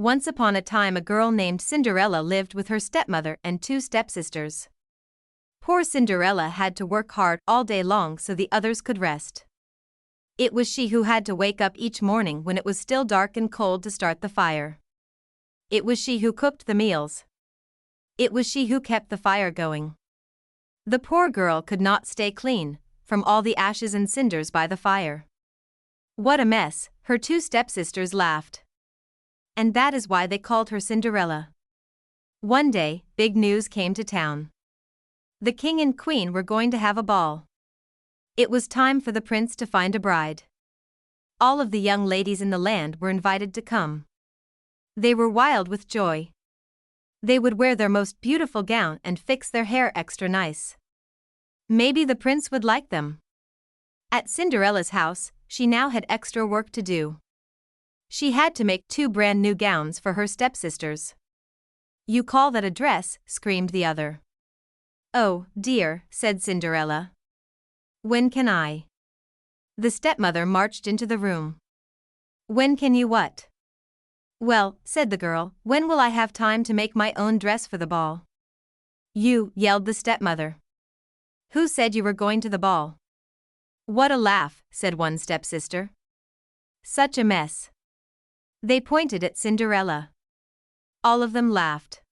Once upon a time a girl named Cinderella lived with her stepmother and two stepsisters. Poor Cinderella had to work hard all day long so the others could rest. It was she who had to wake up each morning when it was still dark and cold to start the fire. It was she who cooked the meals. It was she who kept the fire going. The poor girl could not stay clean from all the ashes and cinders by the fire. What a mess, her two stepsisters laughed. And that is why they called her Cinderella. One day, big news came to town. The king and queen were going to have a ball. It was time for the prince to find a bride. All of the young ladies in the land were invited to come. They were wild with joy. They would wear their most beautiful gown and fix their hair extra nice. Maybe the prince would like them. At Cinderella's house, she now had extra work to do. She had to make two brand new gowns for her stepsisters. "You call that a dress?" screamed the other. "Oh, dear," said Cinderella. "When can I?" The stepmother marched into the room. "When can you what?" "Well," said the girl, "when will I have time to make my own dress for the ball?" "You," yelled the stepmother. "Who said you were going to the ball?" "What a laugh," said one stepsister. "Such a mess." They pointed at Cinderella. All of them laughed.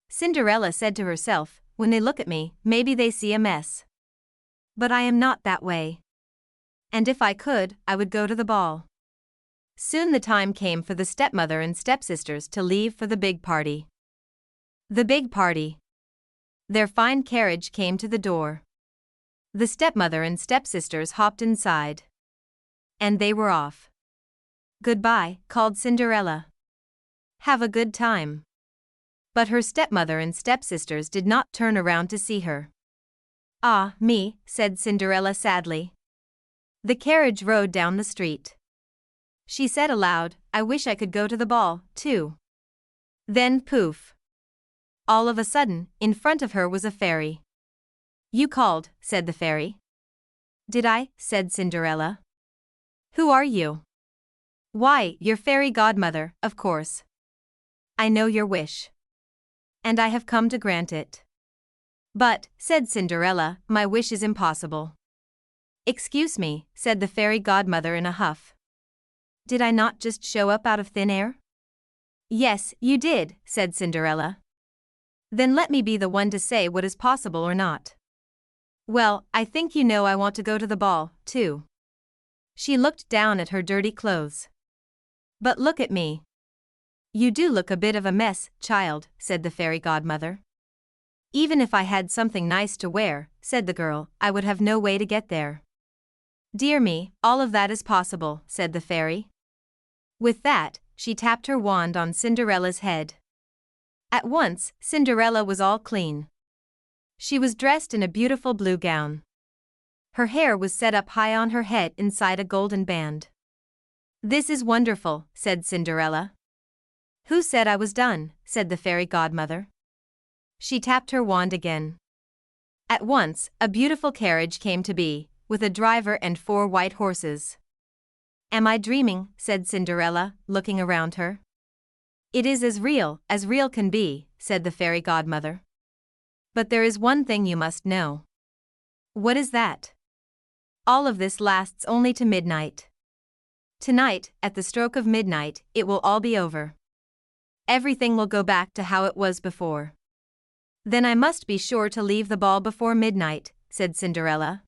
Cinderella said to herself, "When they look at me, maybe they see a mess. But I am not that way. And if I could, I would go to the ball." Soon the time came for the stepmother and stepsisters to leave for the big party. The big party. Their fine carriage came to the door. The stepmother and stepsisters hopped inside. And they were off. "Goodbye," called Cinderella. "Have a good time." But her stepmother and stepsisters did not turn around to see her. "Ah, me," said Cinderella sadly. The carriage rode down the street. She said aloud, "I wish I could go to the ball, too." Then poof. All of a sudden, in front of her was a fairy. "You called," said the fairy. "Did I?" said Cinderella. "Who are you?" "Why, your fairy godmother, of course. I know your wish. And I have come to grant it." "But," said Cinderella, "my wish is impossible." "Excuse me," said the fairy godmother in a huff. "Did I not just show up out of thin air?" "Yes, you did," said Cinderella. "Then let me be the one to say what is possible or not." "Well, I think you know I want to go to the ball, too." She looked down at her dirty clothes. "But look at me." "You do look a bit of a mess, child," said the fairy godmother. "Even if I had something nice to wear," said the girl, "I would have no way to get there." "Dear me, all of that is possible," said the fairy. With that, she tapped her wand on Cinderella's head. At once, Cinderella was all clean. She was dressed in a beautiful blue gown. Her hair was set up high on her head inside a golden band. "This is wonderful," said Cinderella. "Who said I was done?" said the fairy godmother. She tapped her wand again. At once, a beautiful carriage came to be, with a driver and 4 white horses. "Am I dreaming?" said Cinderella, looking around her. "It is as real can be," said the fairy godmother. "But there is one thing you must know." "What is that?" "All of this lasts only to midnight. Tonight, at the stroke of midnight, it will all be over. Everything will go back to how it was before." "Then I must be sure to leave the ball before midnight," said Cinderella.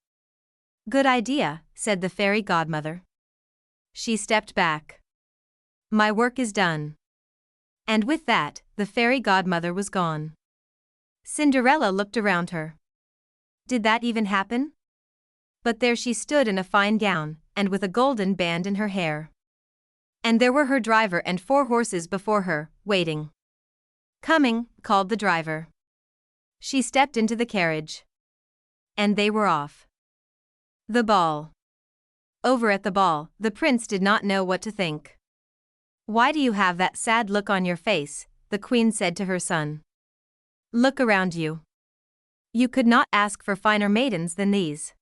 "Good idea," said the fairy godmother. She stepped back. "My work is done." And with that, the fairy godmother was gone. Cinderella looked around her. Did that even happen? But there she stood in a fine gown, and with a golden band in her hair. And there were her driver and 4 horses before her, waiting. "Coming," called the driver. She stepped into the carriage. And they were off. The ball. Over at the ball, the prince did not know what to think. "Why do you have that sad look on your face?" the queen said to her son. "Look around you. You could not ask for finer maidens than these."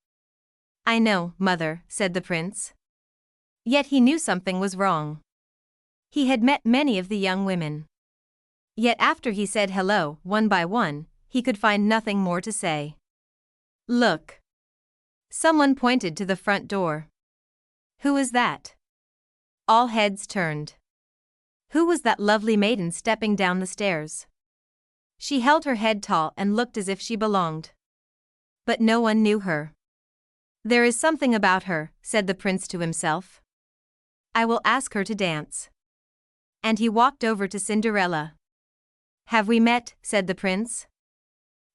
"I know, mother," said the prince. Yet he knew something was wrong. He had met many of the young women. Yet after he said hello, one by one, he could find nothing more to say. Look. Someone pointed to the front door. Who is that? All heads turned. Who was that lovely maiden stepping down the stairs? She held her head tall and looked as if she belonged. But no one knew her. There is something about her, said the prince to himself. I will ask her to dance. And he walked over to Cinderella. Have we met? Said the prince.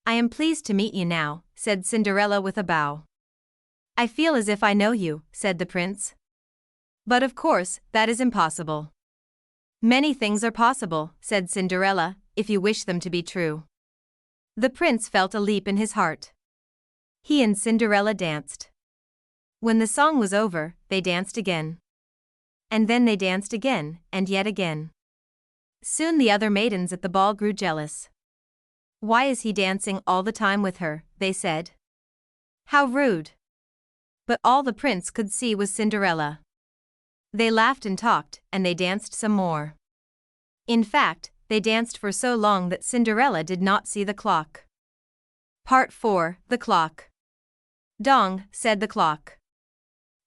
I am pleased to meet you now, said Cinderella with a bow. I feel as if I know you, said the prince. But of course, that is impossible. Many things are possible, said Cinderella, if you wish them to be true. The prince felt a leap in his heart. He and Cinderella danced. When the song was over, they danced again. And then they danced again, and yet again. Soon the other maidens at the ball grew jealous. Why is he dancing all the time with her? They said. How rude. But all the prince could see was Cinderella. They laughed and talked, and they danced some more. In fact, they danced for so long that Cinderella did not see the clock. Part 4, The Clock. Dong, said the clock.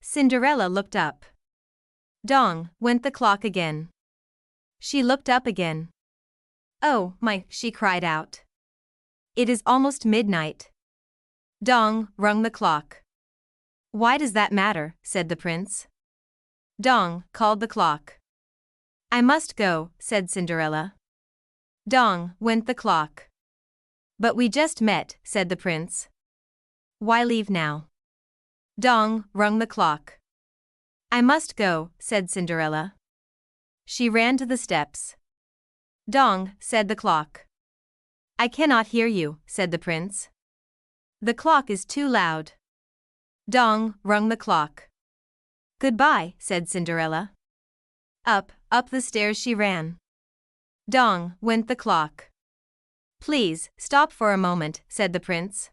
Cinderella looked up. Dong, went the clock again. She looked up again. Oh, my, she cried out. It is almost midnight. Dong, rung the clock. Why does that matter? Said the prince. Dong, called the clock. I must go, said Cinderella. Dong, went the clock. But we just met, said the prince. Why leave now? Dong, rung the clock. I must go, said Cinderella. She ran to the steps. Dong, said the clock. I cannot hear you, said the prince. The clock is too loud. Dong, rung the clock. Goodbye, said Cinderella. Up the stairs she ran. Dong, went the clock. Please, stop for a moment, said the prince.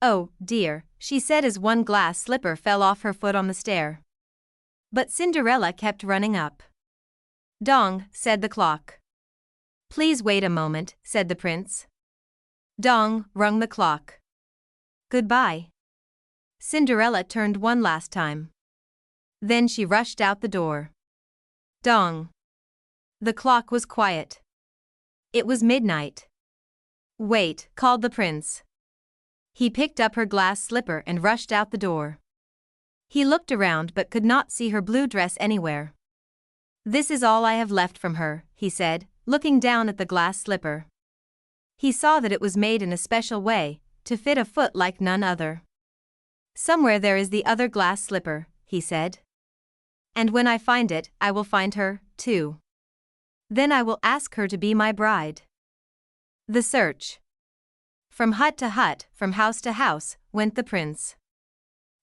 Oh, dear, she said as one glass slipper fell off her foot on the stair. But Cinderella kept running up. Dong, said the clock. Please wait a moment, said the prince. Dong, rung the clock. Goodbye. Cinderella turned one last time. Then she rushed out the door. Dong. The clock was quiet. It was midnight. Wait, called the prince. He picked up her glass slipper and rushed out the door. He looked around but could not see her blue dress anywhere. This is all I have left from her, he said, looking down at the glass slipper. He saw that it was made in a special way, to fit a foot like none other. Somewhere there is the other glass slipper, he said. And when I find it, I will find her, too. Then I will ask her to be my bride. The search. From hut to hut, from house to house, went the prince.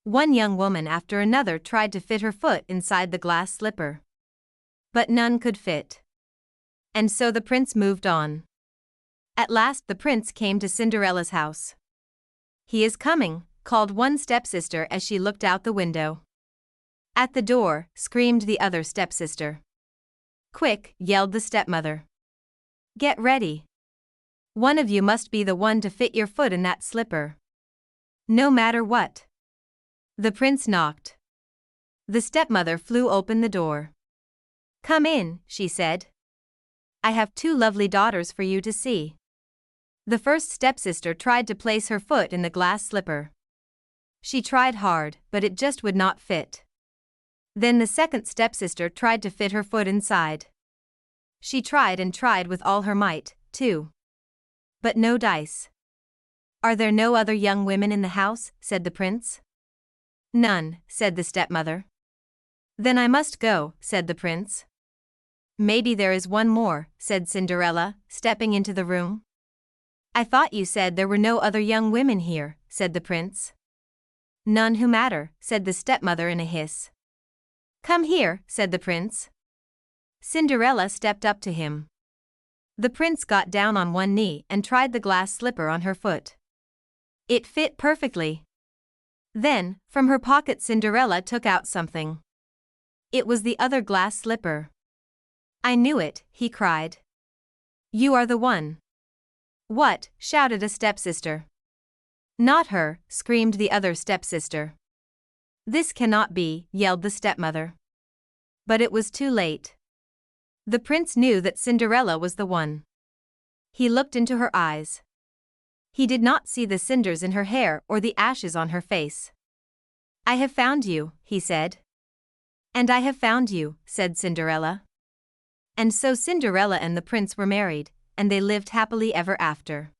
One young woman after another tried to fit her foot inside the glass slipper. But none could fit. And so the prince moved on. At last the prince came to Cinderella's house. He is coming, called one stepsister as she looked out the window. At the door, screamed the other stepsister. Quick, yelled the stepmother. Get ready. One of you must be the one to fit your foot in that slipper. No matter what. The prince knocked. The stepmother flew open the door. Come in, she said. I have 2 lovely daughters for you to see. The first stepsister tried to place her foot in the glass slipper. She tried hard, but it just would not fit. Then the second stepsister tried to fit her foot inside. She tried and tried with all her might, too. But no dice. Are there no other young women in the house? Said the prince. None, said the stepmother. Then I must go, said the prince. Maybe there is one more, said Cinderella, stepping into the room. I thought you said there were no other young women here, said the prince. None who matter, said the stepmother in a hiss. Come here, said the prince. Cinderella stepped up to him. The prince got down on one knee and tried the glass slipper on her foot. It fit perfectly. Then, from her pocket Cinderella took out something. It was the other glass slipper. I knew it, he cried. You are the one. What? Shouted a stepsister. Not her, screamed the other stepsister. This cannot be, yelled the stepmother. But it was too late. The prince knew that Cinderella was the one. He looked into her eyes. He did not see the cinders in her hair or the ashes on her face. I have found you, he said. And I have found you, said Cinderella. And so Cinderella and the prince were married, and they lived happily ever after.